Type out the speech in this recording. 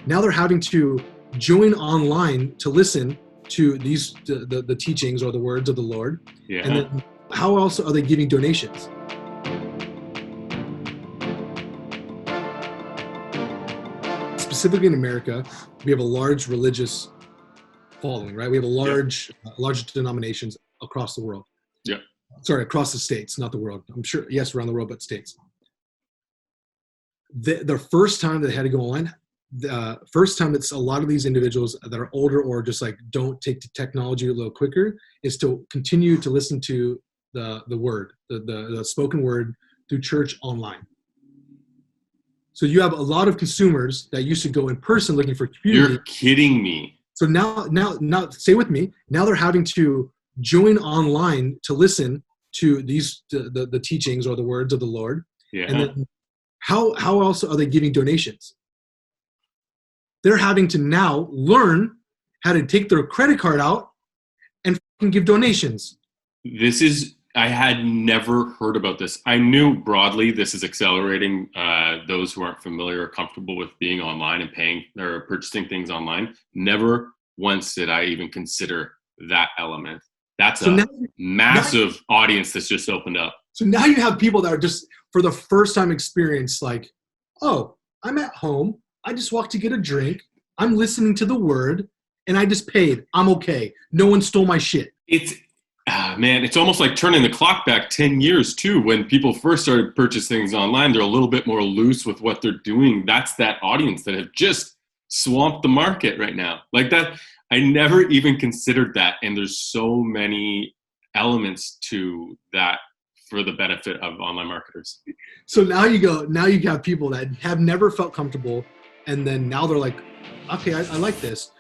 Now they're having to join online to listen to the teachings or the words of the Lord. Yeah. And then how else are they giving donations? Specifically in America, we have a large religious following, right? We have a large denominations across the world. Yeah. Sorry, across the states, not the world. I'm sure, yes, around the world, but states. The first time that they had to go online, the first time it's a lot of these individuals that are older or just like don't take the technology a little quicker, is to continue to listen to the word, the spoken word through church online. So you have a lot of consumers that used to go in person looking for community. You're kidding me. So now, stay with me. Now they're having to join online to listen to the teachings or the words of the Lord. Yeah. And then how else are they giving donations? They're having to now learn how to take their credit card out and give donations. I had never heard about this. I knew broadly this is accelerating those who aren't familiar or comfortable with being online and paying or purchasing things online. Never once did I even consider that element. That's massive audience that's just opened up. So now you have people that are just, for the first time experience, like, oh, I'm at home. I just walked to get a drink. I'm listening to the word and I just paid. I'm okay. No one stole my shit. It's almost like turning the clock back 10 years too. When people first started purchasing things online, they're a little bit more loose with what they're doing. That's that audience that have just swamped the market right now. Like that, I never even considered that. And there's so many elements to that for the benefit of online marketers. So now you got people that have never felt comfortable. And then now they're like, okay, I like this.